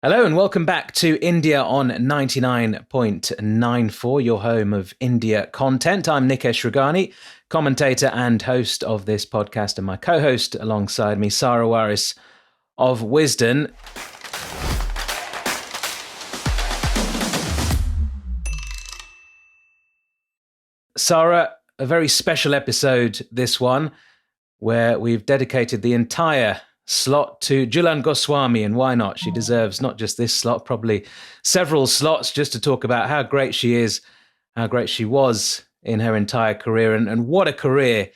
Hello and welcome back to India on 99.94, your home of India content. I'm Nikesh Ragani, commentator and host of this podcast, and my co-host alongside me, Sarah Waris of Wisden. Sarah, a very special episode, this one, where we've dedicated the entire slot to Jhulan Goswami, and why not? She deserves not just this slot, probably several slots, just to talk about how great she is, how great she was in her entire career, and what a career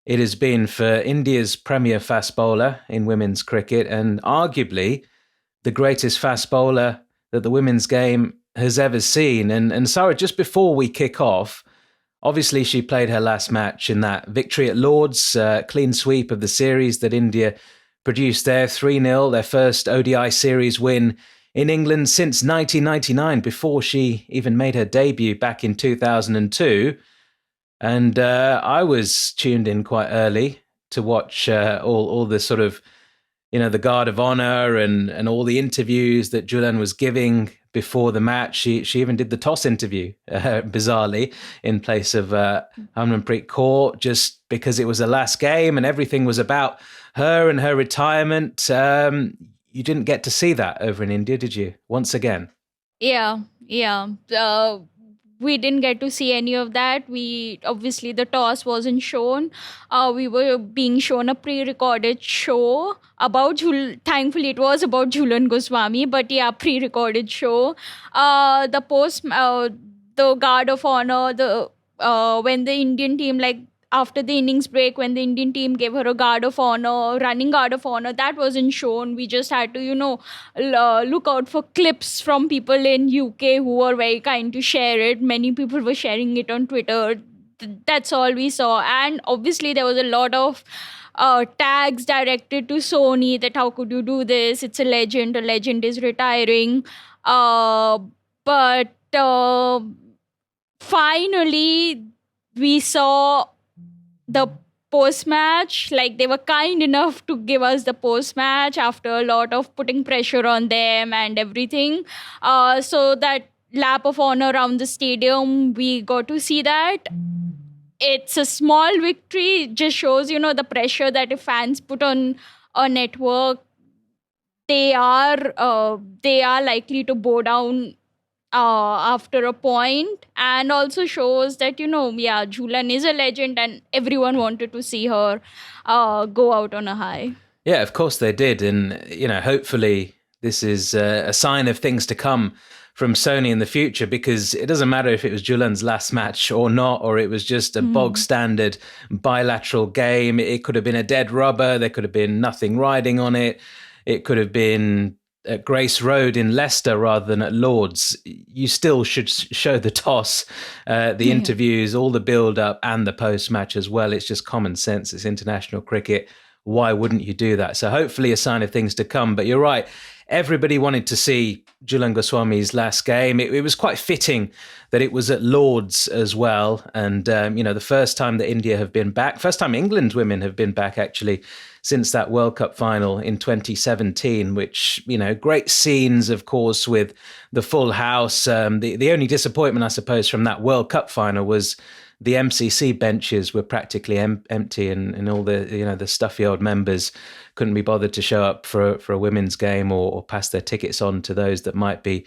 it has been for India's premier fast bowler in women's cricket, and arguably the greatest fast bowler that the women's game has ever seen. And Sarah, just before we kick off, obviously she played her last match in that victory at Lord's, clean sweep of the series that India produced there, 3-0, their first ODI series win in England since 1999, before she even made her debut back in 2002. And I was tuned in quite early to watch all the sort of, the guard of honor and all the interviews that Jhulan was giving before the match. She even did the toss interview, bizarrely, in place of Harmanpreet Kaur, just because it was the last game and everything was about her and her retirement. You didn't get to see that over in India, did you? Once again. Yeah. We didn't get to see any of that. Obviously the toss wasn't shown. We were being shown a pre-recorded show about thankfully it was about Jhulan Goswami, but yeah, pre-recorded show. The guard of honor, when the Indian team, after the innings break, when the Indian team gave her a guard of honor, running guard of honor, that wasn't shown. We just had to, look out for clips from people in UK who were very kind to share it. Many people were sharing it on Twitter. That's all we saw. And obviously there was a lot of tags directed to Sony that how could you do this? It's a legend is retiring. But finally we saw the post-match. They were kind enough to give us the post-match after a lot of putting pressure on them and everything. So that lap of honor around the stadium, we got to see that. It's a small victory. It just shows, the pressure that if fans put on a network, they are likely to bow down after a point, and also shows that, Jhulan is a legend and everyone wanted to see her go out on a high. Yeah, of course they did. And, hopefully this is a sign of things to come from Sony in the future, because it doesn't matter if it was Jhulan's last match or not, or it was just a bog standard bilateral game. It could have been a dead rubber. There could have been nothing riding on it. It could have been at Grace Road in Leicester rather than at Lord's. You still should show the toss, the interviews, all the build-up and the post-match as well. It's just common sense. It's international cricket. Why wouldn't you do that? So hopefully a sign of things to come. But you're right. Everybody wanted to see Jhulan Goswami's last game. It was quite fitting that it was at Lord's as well. And, the first time that India have been back, first time England women have been back, actually, since that World Cup final in 2017, which, great scenes, of course, with the full house. The only disappointment, I suppose, from that World Cup final was the MCC benches were practically empty, and all the, the stuffy old members couldn't be bothered to show up for a women's game or pass their tickets on to those that might be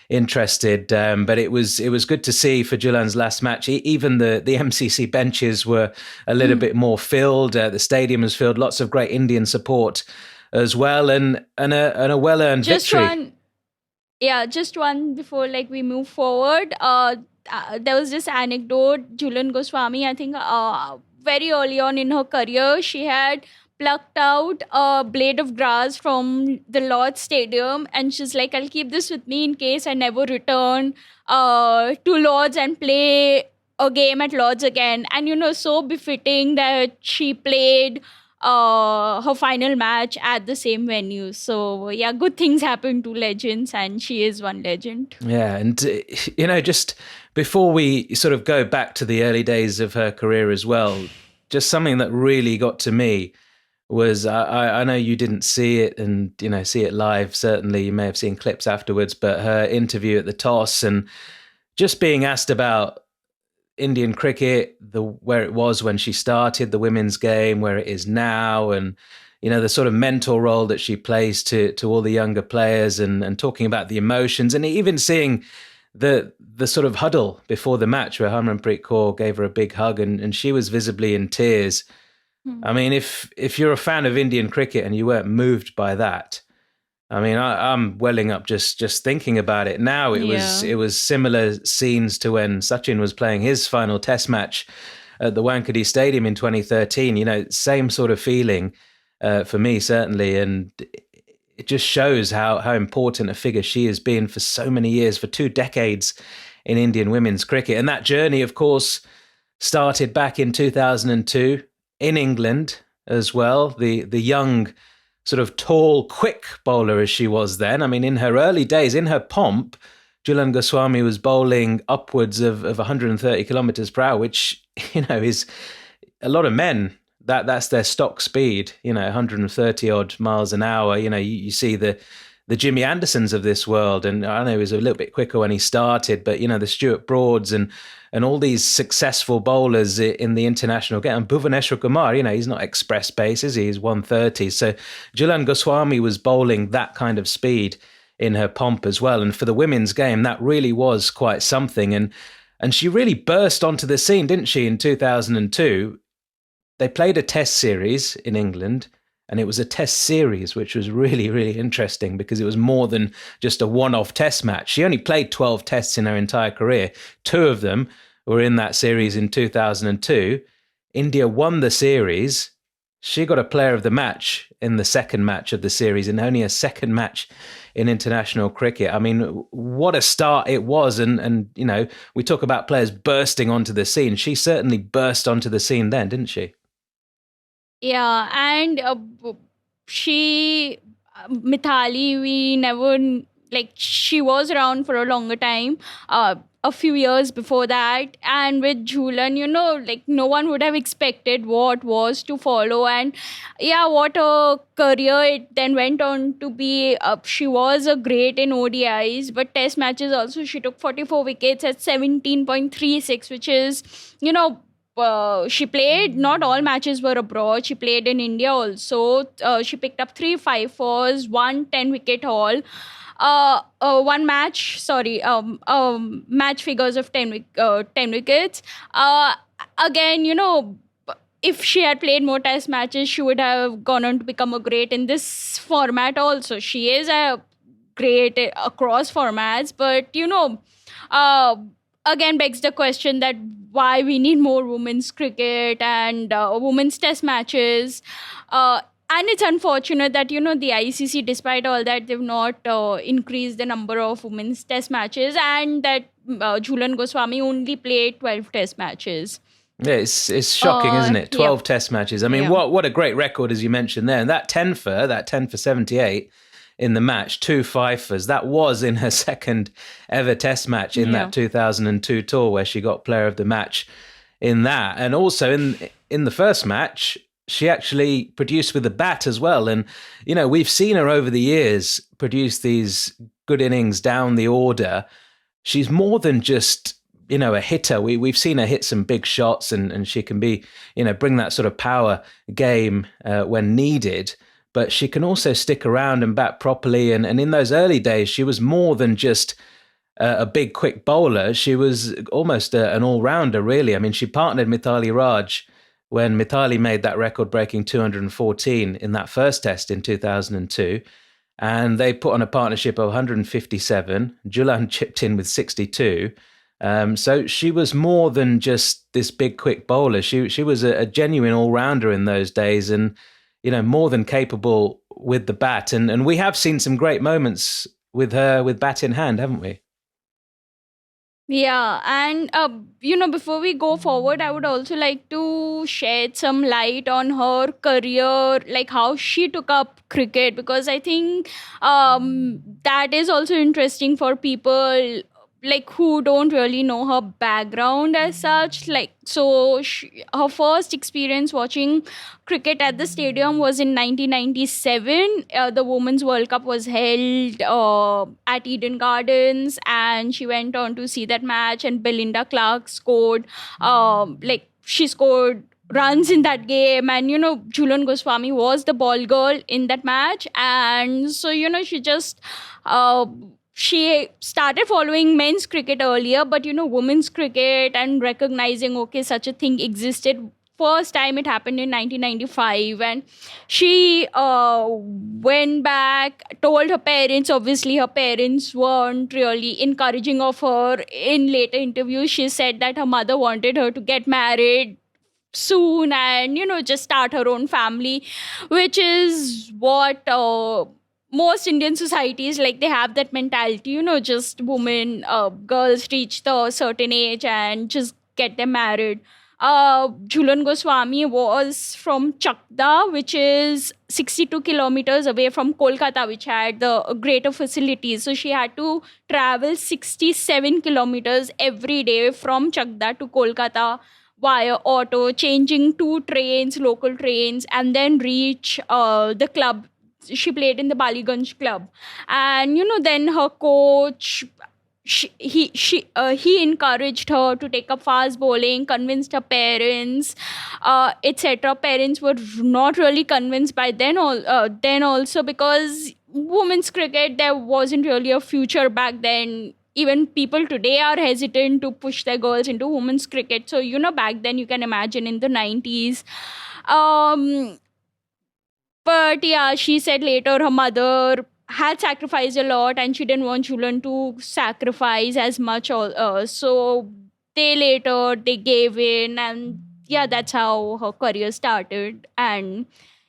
interested. But it was good to see for Jhulan's last match. Even the MCC benches were a little bit more filled. The stadium was filled. Lots of great Indian support as well, and a well-earned victory. Just one before we move forward. There was this anecdote. Jhulan Goswami, I think, very early on in her career, she had plucked out a blade of grass from the Lord's Stadium, and she's like, I'll keep this with me in case I never return to Lord's and play a game at Lord's again. And, so befitting that she played her final match at the same venue. So, yeah, good things happen to legends, and she is one legend. Yeah, and, just before we sort of go back to the early days of her career as well, just something that really got to me was I know you didn't see it and see it live. Certainly, you may have seen clips afterwards, but her interview at the toss and just being asked about Indian cricket, where it was when she started the women's game, where it is now, and the sort of mentor role that she plays to all the younger players, and talking about the emotions, and even seeing the sort of huddle before the match where Harmanpreet Kaur gave her a big hug, and she was visibly in tears. I mean, if you're a fan of Indian cricket and you weren't moved by that, I mean, I'm welling up just thinking about it now. It was similar scenes to when Sachin was playing his final Test match at the Wankhede Stadium in 2013. Same sort of feeling for me certainly, and it just shows how important a figure she has been for so many years, for 2 decades in Indian women's cricket. And that journey, of course, started back in 2002 in England as well. The young, sort of tall, quick bowler as she was then. I mean, in her early days, in her pomp, Jhulan Goswami was bowling upwards of 130 kilometers per hour, which, is a lot of men. That's their stock speed, 130 odd miles an hour. You see the Jimmy Andersons of this world, and I know he was a little bit quicker when he started, but the Stuart Broads and all these successful bowlers in the international game. And Bhuvaneshwar Kumar, he's not express pace, is he? He's 130. So Jhulan Goswami was bowling that kind of speed in her pomp as well. And for the women's game, that really was quite something. And she really burst onto the scene, didn't she, in 2002? They played a test series in England, and it was a test series, which was really, really interesting because it was more than just a one-off test match. She only played 12 tests in her entire career. 2 of them were in that series in 2002. India won the series. She got a player of the match in the second match of the series, and only a second match in international cricket. I mean, what a start it was. And we talk about players bursting onto the scene. She certainly burst onto the scene then, didn't she? Yeah, and Mithali, we never, she was around for a longer time, a few years before that. And with Jhulan, no one would have expected what was to follow. And yeah, what a career it then went on to be. She was a great in ODIs, but test matches also, she took 44 wickets at 17.36, which is, she played, not all matches were abroad. She played in India also. She picked up 3 5-4s, 1 10-wicket haul. One match, match figures of 10 wickets. Again, if she had played more test matches, she would have gone on to become a great in this format also. She is a great across formats, but, again begs the question that why we need more women's cricket and women's test matches. And it's unfortunate that, the ICC, despite all that, they've not increased the number of women's test matches, and that Jhulan Goswami only played 12 test matches. Yeah, it's shocking, isn't it? 12 test matches. I mean, what a great record, as you mentioned there. And that 10 for 78 in the match, 2 fifers. That was in her second ever test match in that 2002 tour, where she got player of the match in that. And also in the first match, she actually produced with the bat as well. And, we've seen her over the years produce these good innings down the order. She's more than just, a hitter. We've seen her hit some big shots, and she can be, bring that sort of power game when needed. But she can also stick around and bat properly. And in those early days, she was more than just a big, quick bowler. She was almost an all-rounder, really. I mean, she partnered Mithali Raj when Mithali made that record-breaking 214 in that first test in 2002. And they put on a partnership of 157. Jhulan chipped in with 62. So she was more than just this big, quick bowler. She was a genuine all-rounder in those days, and more than capable with the bat. And we have seen some great moments with her with bat in hand, haven't we? Yeah, and before we go forward, I would also like to shed some light on her career, like how she took up cricket, because I think that is also interesting for people. like who don't really know her background as such. Like, so her first experience watching cricket at the stadium was in 1997. The Women's World Cup was held at Eden Gardens, and she went on to see that match. And Belinda Clark scored, she scored runs in that game, and Jhulan Goswami was the ball girl in that match. And so she just she started following men's cricket earlier, but women's cricket, and recognizing, okay, such a thing existed. First time it happened in 1995, and she went back, told her parents. Obviously her parents weren't really encouraging of her. In later interviews, she said that her mother wanted her to get married soon and just start her own family, which is what most Indian societies, like, they have that mentality, just women, girls reach the certain age and just get them married. Jhulan Goswami was from Chakda, which is 62 kilometers away from Kolkata, which had the greater facilities. So she had to travel 67 kilometers every day from Chakda to Kolkata via auto, changing 2 trains, local trains, and then reach the club. She played in the Baliganj club. And, then her coach, he encouraged her to take up fast bowling, convinced her parents, etc. Parents were not really convinced by then also, because women's cricket, there wasn't really a future back then. Even people today are hesitant to push their girls into women's cricket. So, back then, you can imagine in the 90s. But yeah, she said later her mother had sacrificed a lot, and she didn't want Jhulan to sacrifice as much. So they gave in, and yeah, that's how her career started. And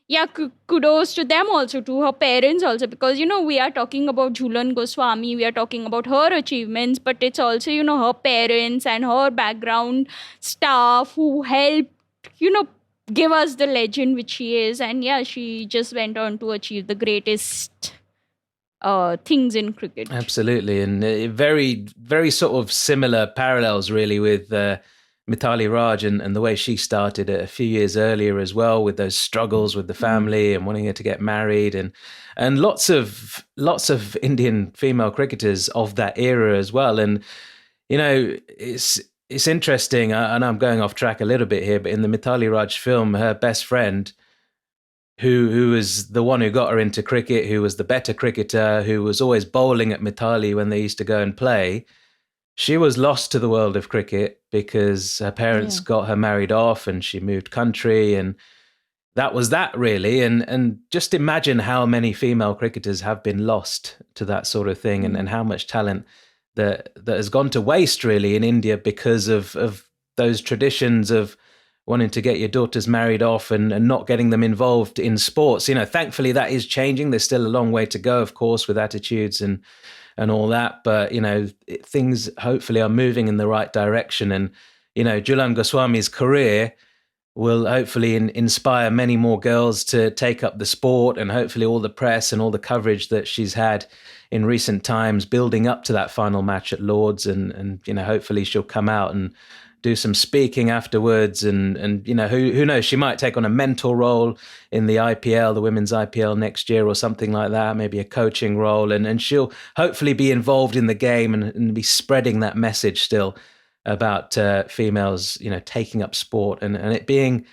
yeah, kudos to them also, to her parents also, because we are talking about Jhulan Goswami, we are talking about her achievements, but it's also her parents and her background staff who helped give us the legend which she is. And yeah, she just went on to achieve the greatest things in cricket. Absolutely. And very, very sort of similar parallels really with Mithali Raj and the way she started a few years earlier as well, with those struggles with the family and wanting her to get married, and lots of Indian female cricketers of that era as well. And it's interesting, and I'm going off track a little bit here, but in the Mithali Raj film, her best friend, who was the one who got her into cricket, who was the better cricketer, who was always bowling at Mithali when they used to go and play, she was lost to the world of cricket because her parents got her married off and she moved country, and that was that really. And just imagine how many female cricketers have been lost to that sort of thing, and how much talent that has gone to waste really in India because of those traditions of wanting to get your daughters married off and not getting them involved in sports. Thankfully that is changing. There's still a long way to go, of course, with attitudes and all that, but things hopefully are moving in the right direction. And Jhulan Goswami's career will hopefully inspire many more girls to take up the sport, and hopefully all the press and all the coverage that she's had in recent times building up to that final match at Lord's, and hopefully she'll come out and do some speaking afterwards, and who knows, she might take on a mentor role in the IPL, the women's IPL next year or something like that, maybe a coaching role, and she'll hopefully be involved in the game and be spreading that message still about females taking up sport and it being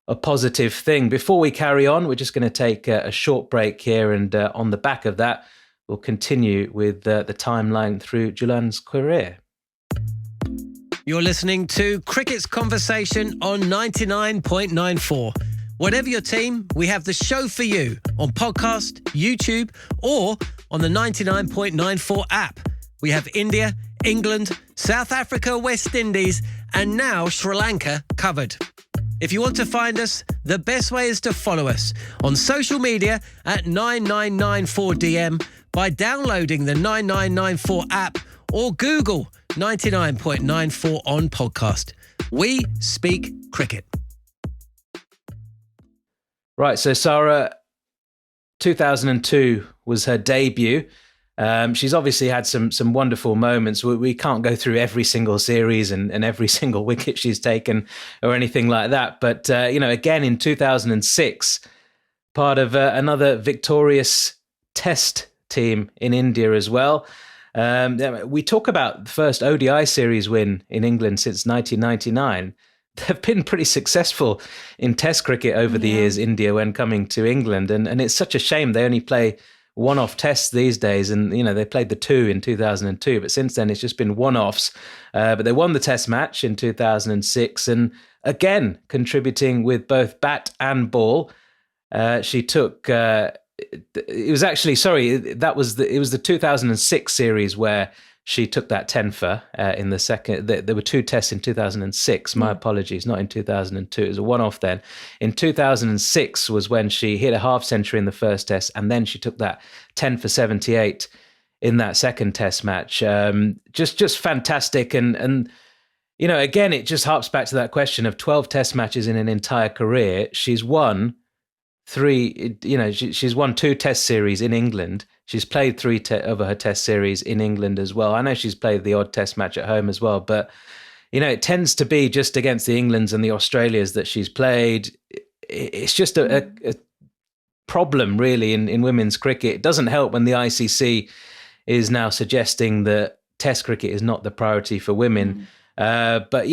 a positive thing. Before we carry on, we're just going to take a short break here, and on the back of that we'll continue with the timeline through Jhulan's career. You're listening to Cricket's Conversation on 99.94. Whatever your team, we have the show for you on podcast, YouTube, or on the 99.94 app. We have India, England, South Africa, West Indies, and now Sri Lanka covered. If you want to find us, the best way is to follow us on social media at 9994DM by downloading the 9994 app or Google 99.94 on podcast. We speak cricket. Right, so Sarah, 2002 was her debut. She's obviously had some wonderful moments. We can't go through every single series and every single wicket she's taken or anything like that. But, again, in 2006, part of another victorious test team in India as well. We talk about the first ODI series win in England since 1999. They've been pretty successful in test cricket over the years, India, when coming to England. And it's such a shame they only play one-off tests these days, and they played the 2 in 2002, but since then it's just been one-offs. But they won the test match in 2006, and again contributing with both bat and ball. She took it was actually it was the 2006 series where she took that 10 for in the second. There were 2 tests in 2006. My apologies, not in 2002. It was a one-off then. In 2006 was when she hit a half century in the first test, and then she took that 10 for 78 in that second test match. Just fantastic. And again, it just harps back to that question of 12 test matches in an entire career. She's won 3, she's won 2 test series in England. She's played 3 of her test series in England as well. I know she's played the odd test match at home as well, but, it tends to be just against the Englands and the Australias that she's played. It's just a problem, really, in women's cricket. It doesn't help when the ICC is now suggesting that test cricket is not the priority for women. But,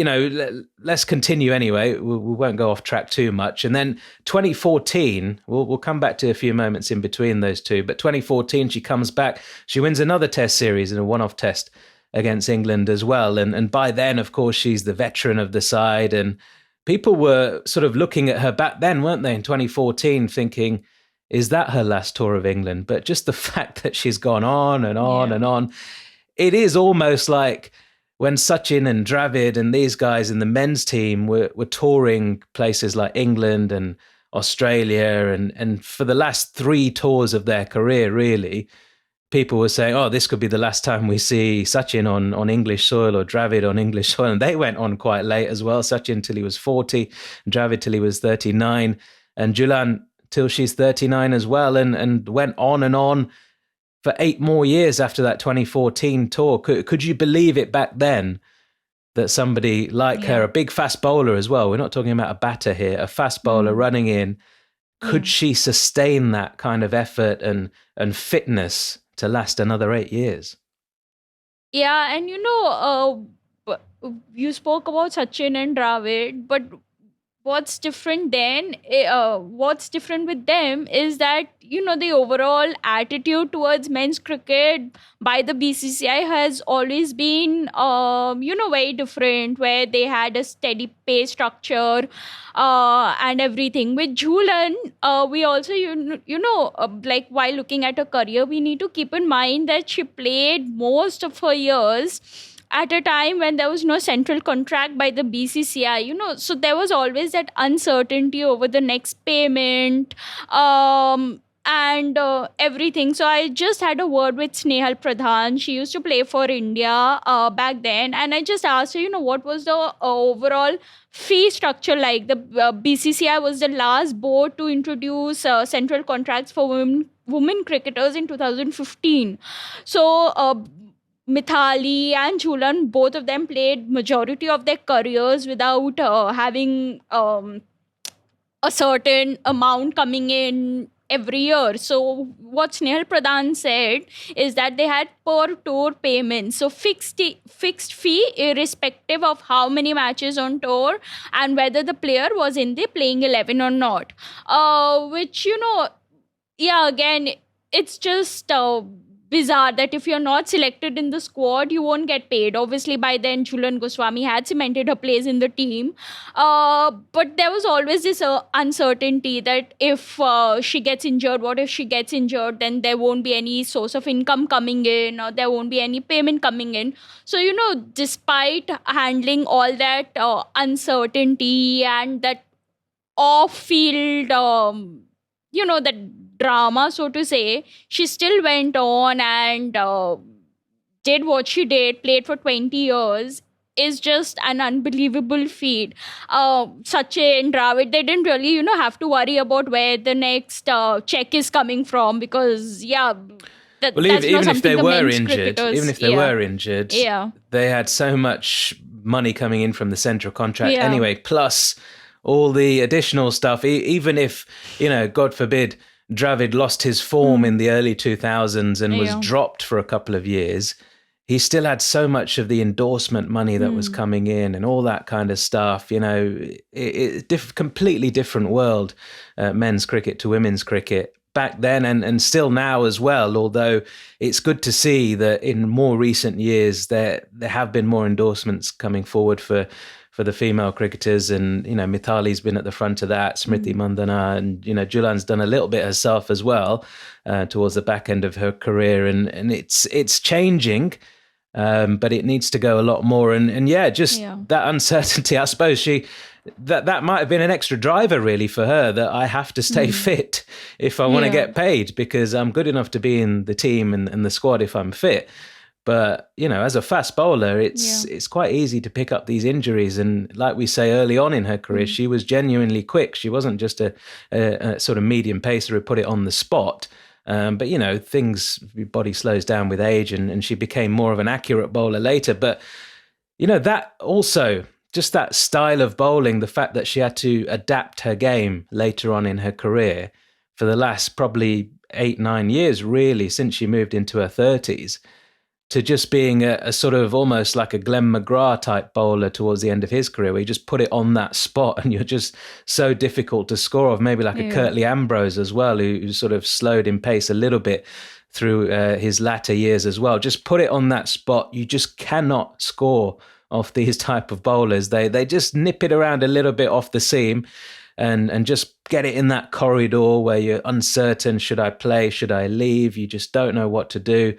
let's continue anyway. We won't go off track too much. And then 2014, we'll come back to a few moments in between those two. But 2014, she comes back. She wins another test series in a one-off test against England as well. And by then, of course, she's the veteran of the side. And people were sort of looking at her back then, weren't they, in 2014, thinking, is that her last tour of England? But just the fact that she's gone on and on and on, it is almost like when Sachin and Dravid and these guys in the men's team were touring places like England and Australia, and for the last 3 tours of their career, really, people were saying, oh, this could be the last time we see Sachin on English soil or Dravid on English soil. And they went on quite late as well. Sachin till he was 40, Dravid till he was 39, and Jhulan till she's 39 as well, and went on and on for 8 more years after that 2014 tour. Could you believe it back then that somebody like her, a big fast bowler as well, we're not talking about a batter here, a fast bowler running in, could she sustain that kind of effort and fitness to last another 8 years? Yeah, and you spoke about Sachin and Dravid, but what's different with them is that, the overall attitude towards men's cricket by the BCCI has always been, very different, where they had a steady pay structure and everything. With Jhulan, we also, like while looking at her career, we need to keep in mind that she played most of her years at a time when there was no central contract by the BCCI, so there was always that uncertainty over the next payment and everything. So I just had a word with Snehal Pradhan. She used to play for India back then. And I just asked her, what was the overall fee structure like? The BCCI was the last board to introduce central contracts for women cricketers in 2015. So Mithali and Jhulan, both of them played majority of their careers without having a certain amount coming in every year. So what Snehal Pradhan said is that they had per tour payments, so fixed fee irrespective of how many matches on tour and whether the player was in the playing 11 or not. Which, again, it's just bizarre that if you're not selected in the squad, you won't get paid. Obviously, by then, Jhulan Goswami had cemented her place in the team. But there was always this uncertainty that if she gets injured, what if she gets injured? Then there won't be any source of income coming in, or there won't be any payment coming in. So, despite handling all that uncertainty and that off-field, that drama, so to say, she still went on and did what she did, played for 20 years, is just an unbelievable feat. Sachin, Dravid, they didn't really, have to worry about where the next check is coming from because, Well, that's not even if something they the were men's injured, cricketers- even if they were injured, Yeah. they had so much money coming in from the central contract Yeah. anyway, plus all the additional stuff. Even if, God forbid, Dravid lost his form in the early 2000s and was Yeah. dropped for a couple of years, he still had so much of the endorsement money that was coming in and all that kind of stuff. Completely different world, men's cricket to women's cricket back then and still now as well. Although it's good to see that in more recent years there have been more endorsements coming forward for the female cricketers, and Mithali's been at the front of that, Smriti Mandhana, and Jhulan's done a little bit herself as well towards the back end of her career, and it's changing. But it needs to go a lot more, and that uncertainty. I suppose that might have been an extra driver really for her, that I have to stay fit if I want to get paid, because I'm good enough to be in the team and the squad if I'm fit. But as a fast bowler, it's quite easy to pick up these injuries, and like we say, early on in her career, she was genuinely quick. She wasn't just a sort of medium pacer who put it on the spot. But your body slows down with age, and she became more of an accurate bowler later. But that also, just that style of bowling, the fact that she had to adapt her game later on in her career for the last probably 8-9 years, really, since she moved into her 30s, to just being a sort of almost like a Glenn McGrath type bowler towards the end of his career, where you just put it on that spot and you're just so difficult to score off. Maybe like a Curtly Ambrose as well, who sort of slowed in pace a little bit through his latter years as well. Just put it on that spot. You just cannot score off these type of bowlers. They just nip it around a little bit off the seam and just get it in that corridor where you're uncertain. Should I play? Should I leave? You just don't know what to do.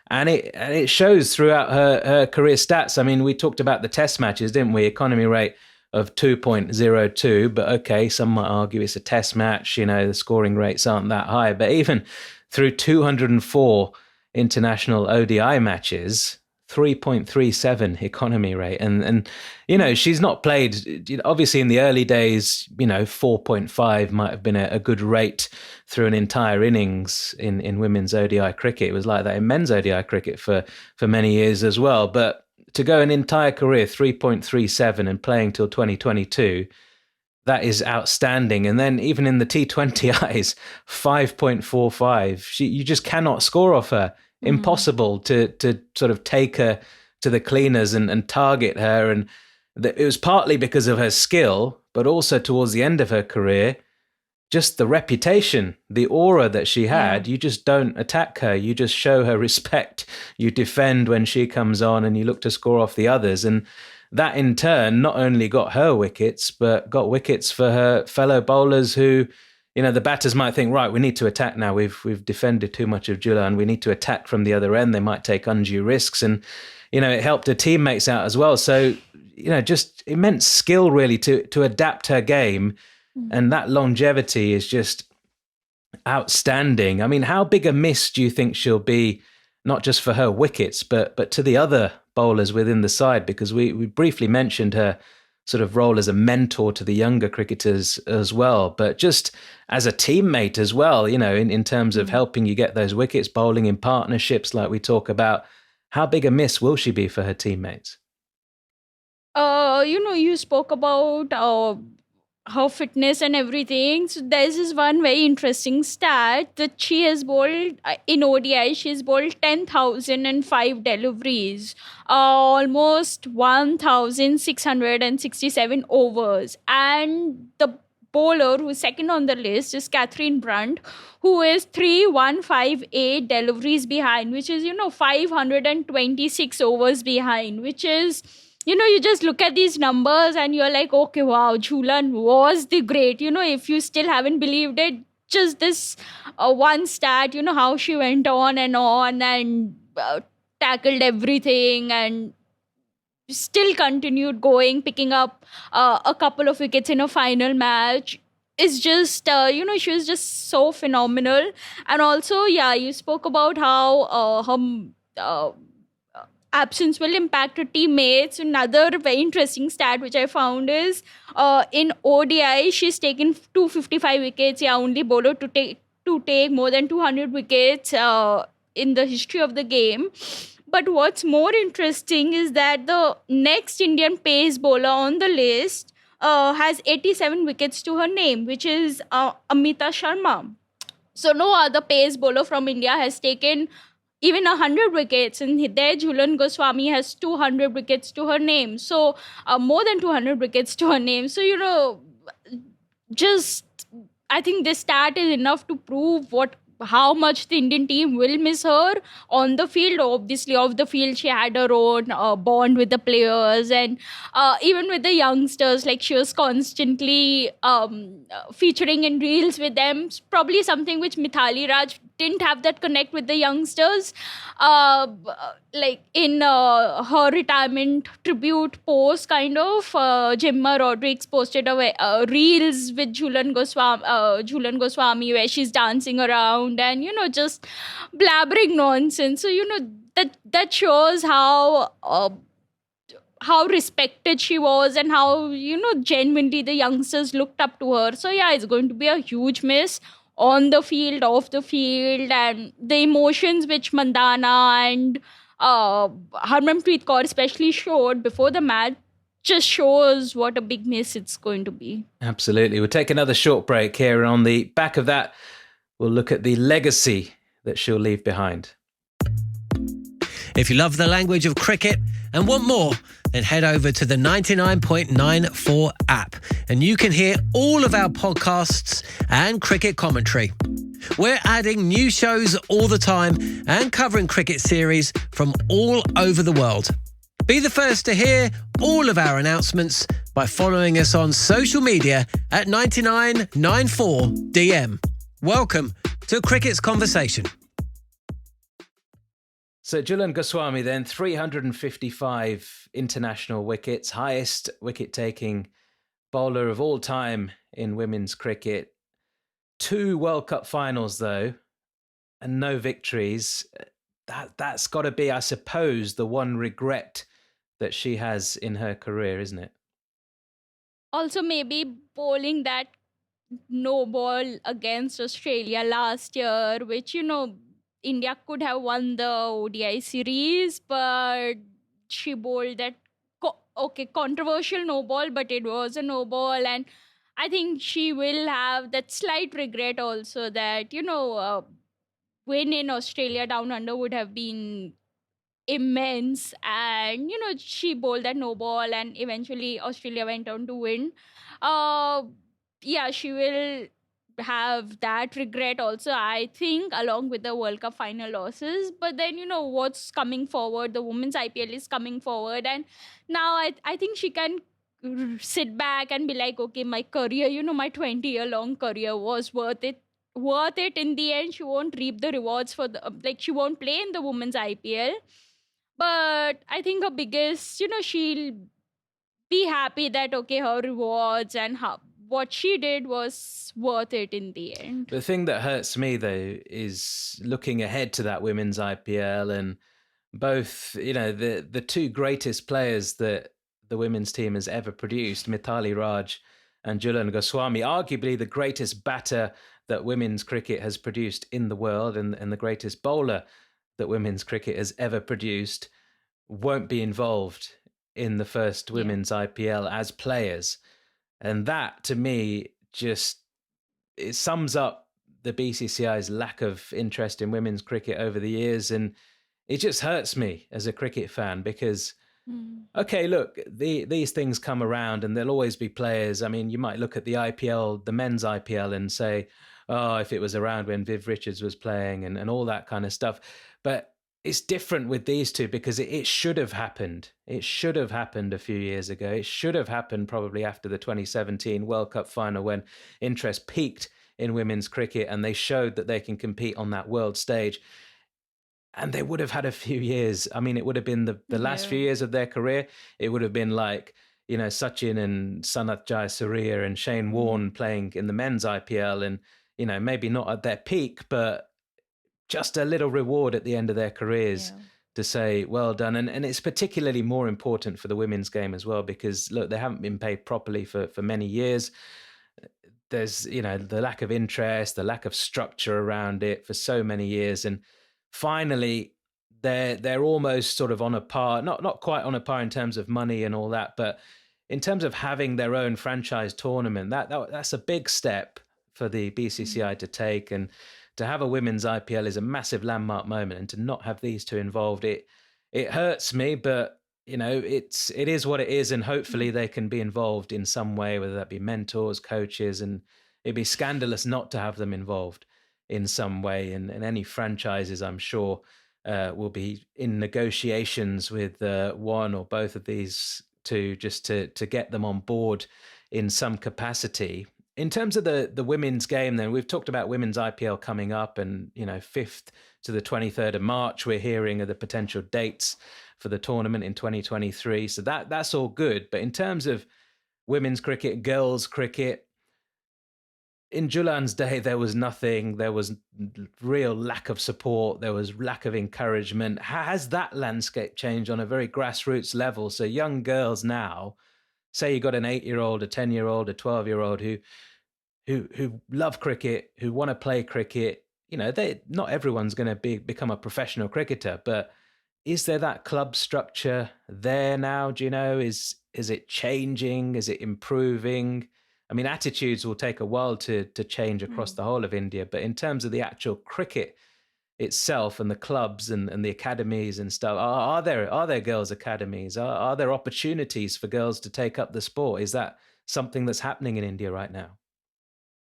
And it shows throughout her career stats. I mean, we talked about the test matches, didn't we? Economy rate of 2.02, but okay, some might argue it's a test match, the scoring rates aren't that high. But even through 204 international ODI matches, 3.37 economy rate. And she's not played, obviously in the early days, 4.5 might have been a good rate through an entire innings in women's ODI cricket. It was like that in men's ODI cricket for many years as well. But to go an entire career, 3.37 and playing till 2022, that is outstanding. And then even in the T20Is, 5.45. You just cannot score off her. Impossible to sort of take her to the cleaners and target her. And it was partly because of her skill, but also towards the end of her career, just the reputation, the aura that she had. You just don't attack her. You just show her respect. You defend when she comes on and you look to score off the others. And that in turn not only got her wickets, but got wickets for her fellow bowlers who, the batters might think, right, we need to attack now. We've defended too much of Jhulan. We need to attack from the other end. They might take undue risks. And, it helped her teammates out as well. So, just immense skill really to adapt her game. And that longevity is just outstanding. I mean, how big a miss do you think she'll be, not just for her wickets, but to the other bowlers within the side? Because we briefly mentioned her sort of role as a mentor to the younger cricketers as well, but just as a teammate as well, in terms of helping you get those wickets, bowling in partnerships like we talk about. How big a miss will she be for her teammates? You spoke about her fitness and everything. So there's this one very interesting stat that she has bowled in ODI. She's bowled 10,005 deliveries, almost 1,667 overs, and the bowler who's second on the list is Catherine Brunt, who is 3,158 deliveries behind, which is 526 overs behind, which is, you just look at these numbers and you're like, okay, wow, Jhulan was the great. If you still haven't believed it, just this one stat, how she went on and tackled everything and still continued going, picking up a couple of wickets in a final match. Is just, she was just so phenomenal. And also, you spoke about how her absence will impact her teammates. Another very interesting stat which I found is in ODI, she's taken 255 wickets. Only bowler to take more than 200 wickets in the history of the game. But what's more interesting is that the next Indian pace bowler on the list has 87 wickets to her name, which is Amita Sharma. So no other pace bowler from India has taken even 100 wickets, and there Jhulan Goswami has 200 wickets to her name. So more than 200 wickets to her name. So, just I think this stat is enough to prove how much the Indian team will miss her on the field. Obviously, off the field, she had her own bond with the players, and even with the youngsters, like she was constantly featuring in reels with them. Probably something which Mithali Raj didn't have that connect with the youngsters. Like in her retirement tribute post, kind of, Gemma Rodriguez posted reels with Jhulan Goswami, where she's dancing around and just blabbering nonsense. So that shows how respected she was, and how genuinely the youngsters looked up to her. So yeah, it's going to be a huge miss on the field, off the field, and the emotions which Mandana and Harmanpreet Kaur especially showed before the match just shows what a big miss it's going to be. Absolutely. We'll take another short break here, and on the back of that, we'll look at the legacy that she'll leave behind. If you love the language of cricket and want more, then head over to the 99.94 app and you can hear all of our podcasts and cricket commentary. We're adding new shows all the time and covering cricket series from all over the world. Be the first to hear all of our announcements by following us on social media at 9994DM. Welcome to Cricket's Conversation. So Jhulan Goswami then, 355 international wickets, highest wicket-taking bowler of all time in women's cricket. 2 World Cup finals, though, and no victories. That's got to be, I suppose, the one regret that she has in her career, isn't it? Also, maybe bowling that no ball against Australia last year, which, India could have won the ODI series, but she bowled that, controversial no ball, but it was a no ball. And I think she will have that slight regret also that, win in Australia down under would have been immense. And, she bowled that no ball, and eventually Australia went on to win. Yeah, she will have that regret also, I think, along with the World Cup final losses. But then, what's coming forward, the women's IPL is coming forward, and now I think she can sit back and be like, okay, my career, my 20-year-long career was worth it in the end. She won't reap the rewards for she won't play in the women's IPL, but I think her biggest, she'll be happy that, okay, her rewards and what she did was worth it in the end. The thing that hurts me, though, is looking ahead to that women's IPL, and both, the 2 greatest players that the women's team has ever produced, Mithali Raj and Jhulan Goswami, arguably the greatest batter that women's cricket has produced in the world, and the greatest bowler that women's cricket has ever produced, won't be involved in the first women's IPL as players. And that, to me, it sums up the BCCI's lack of interest in women's cricket over the years. And it just hurts me as a cricket fan because, okay, look, these things come around and there'll always be players. I mean, you might look at the IPL, the men's IPL, and say, oh, if it was around when Viv Richards was playing and all that kind of stuff. But it's different with these 2 because it should have happened. It should have happened a few years ago. It should have happened probably after the 2017 World Cup final, when interest peaked in women's cricket and they showed that they can compete on that world stage. And they would have had a few years. I mean, it would have been the last few years of their career. It would have been like, Sachin and Sanath Jayasuriya and Shane Warne playing in the men's IPL, and, maybe not at their peak, but just a little reward at the end of their careers to say, well done. And it's particularly more important for the women's game as well, because, look, they haven't been paid properly for many years. There's, the lack of interest, the lack of structure around it for so many years. And finally they're almost sort of on a par, not quite on a par in terms of money and all that, but in terms of having their own franchise tournament, that's a big step for the BCCI to take, and to have a women's IPL is a massive landmark moment, and to not have these two involved, it hurts me, but it is what it is, and hopefully they can be involved in some way, whether that be mentors, coaches, and it'd be scandalous not to have them involved in some way. And any franchises, I'm sure, will be in negotiations with one or both of these two just to get them on board in some capacity. In terms of the women's game, then, we've talked about women's IPL coming up, and 5th to the 23rd of March, we're hearing of the potential dates for the tournament in 2023. So that's all good. But in terms of women's cricket, girls' cricket, in Jhulan's day, there was nothing. There was real lack of support. There was lack of encouragement. Has that landscape changed on a very grassroots level? So young girls now, say you got an 8-year-old, a 10-year-old, a 12-year-old who love cricket, who want to play cricket. Not everyone's going to become a professional cricketer, but is there that club structure there now? Do you know? Is it changing? Is it improving? I mean, attitudes will take a while to change across the whole of India, but in terms of the actual cricket itself and the clubs and the academies and stuff, are there girls' academies? Are there opportunities for girls to take up the sport? Is that something that's happening in India right now?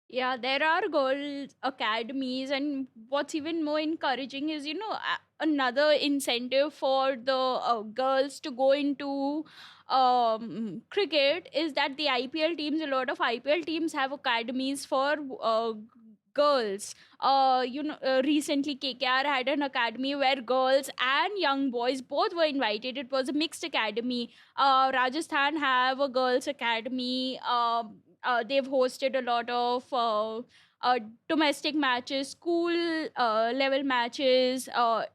Yeah, there are girls' academies, and what's even more encouraging is, another incentive for the girls to go into cricket is that the IPL teams, a lot of IPL teams have academies for girls. Recently KKR had an academy where girls and young boys both were invited. It was a mixed academy. Rajasthan have a girls' academy. They've hosted a lot of domestic matches, school level matches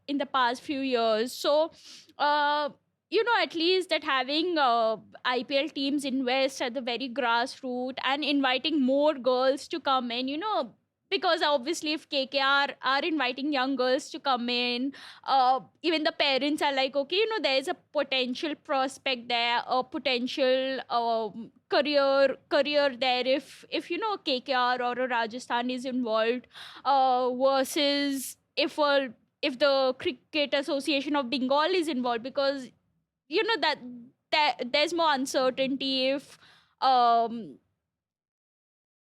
in the past few years. So, at least that having IPL teams invest at the very grassroots and inviting more girls to come in, because obviously if KKR are inviting young girls to come in, even the parents are like, okay, there's a potential prospect there, a potential career there if KKR or a Rajasthan is involved, versus if the Cricket Association of Bengal is involved, because that there's more uncertainty if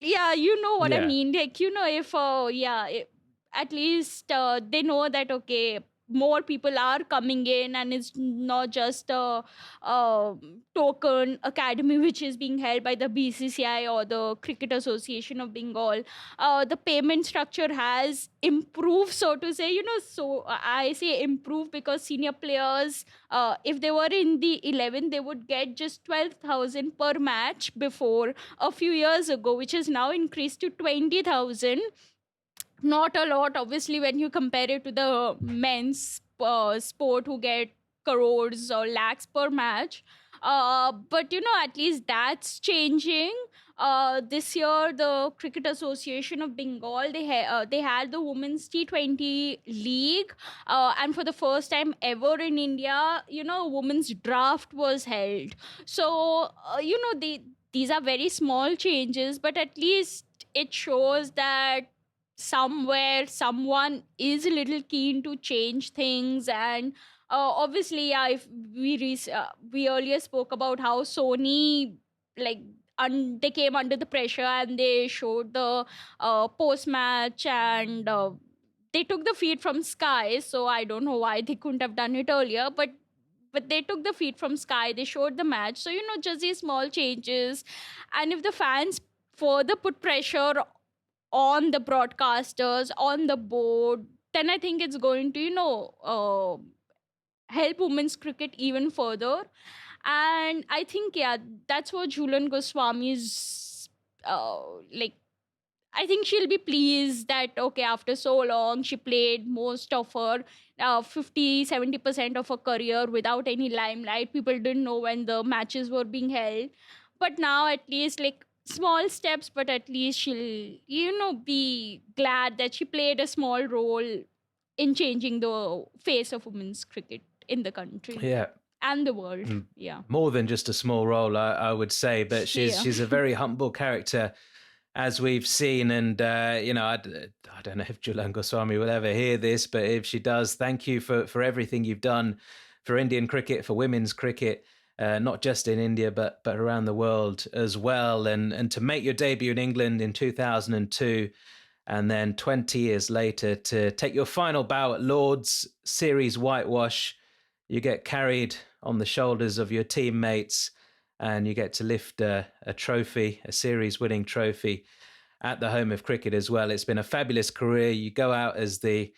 you know what I mean. Like, if at least they know that, okay, more people are coming in, and it's not just a token academy which is being held by the BCCI or the Cricket Association of Bengal. The payment structure has improved, so to say. So I say improved because senior players, if they were in the 11, they would get just 12,000 per match before a few years ago, which is now increased to 20,000. Not a lot, obviously, when you compare it to the men's sport who get crores or lakhs per match. But at least that's changing. This year, the Cricket Association of Bengal, they had the Women's T20 League, and for the first time ever in India, women's draft was held. So these are very small changes, but at least it shows that somewhere someone is a little keen to change things. And obviously, if we earlier spoke about how Sony, like, they came under the pressure and they showed the post match, and they took the feed from Sky. So I don't know why they couldn't have done it earlier, but they took the feed from Sky, they showed the match. So just these small changes, and if the fans further put pressure on the broadcasters, on the board, then I think it's going to, help women's cricket even further. And I think, that's what Jhulan Goswami's, I think she'll be pleased that, okay, after so long, she played most of her 50-70% of her career without any limelight. People didn't know when the matches were being held. But now, at least, like, small steps, but at least she'll, be glad that she played a small role in changing the face of women's cricket in the country Yeah. and the world. Yeah. More than just a small role, I would say, but she's a very humble character, as we've seen. And, I don't know if Jhulan Goswami will ever hear this, but if she does, thank you for everything you've done for Indian cricket, for women's cricket, not just in India, but around the world as well. And to make your debut in England in 2002, and then 20 years later to take your final bow at Lord's Series whitewash, you get carried on the shoulders of your teammates and you get to lift a trophy, a series-winning trophy at the home of cricket as well. It's been a fabulous career. You go out as the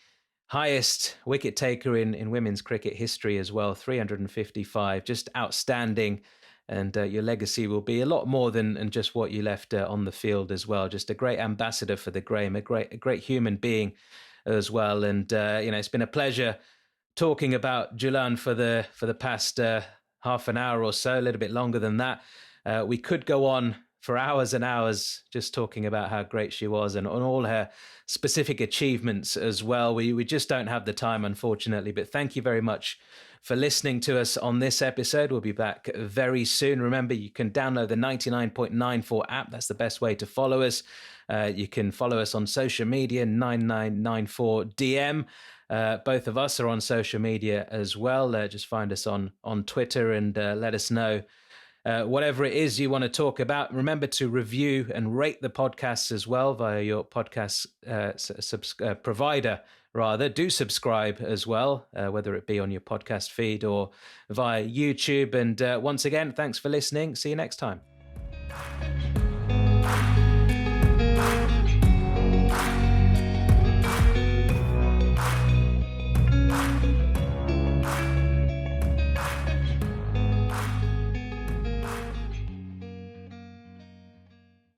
highest wicket taker in women's cricket history as well, 355, just outstanding. And your legacy will be a lot more than just what you left on the field as well. Just a great ambassador for the game, a great human being as well. And it's been a pleasure talking about Jhulan for the past half an hour or so, a little bit longer than that. We could go on for hours and hours just talking about how great she was and on all her specific achievements as well. We just don't have the time, unfortunately, but thank you very much for listening to us on this episode. We'll be back very soon. Remember, you can download the 99.94 app. That's the best way to follow us. You can follow us on social media, 9994DM. Both of us are on social media as well. Just find us on Twitter and let us know whatever it is you want to talk about. Remember to review and rate the podcasts as well via your podcast provider. Rather, do subscribe as well, whether it be on your podcast feed or via YouTube. And once again, thanks for listening. See you next time.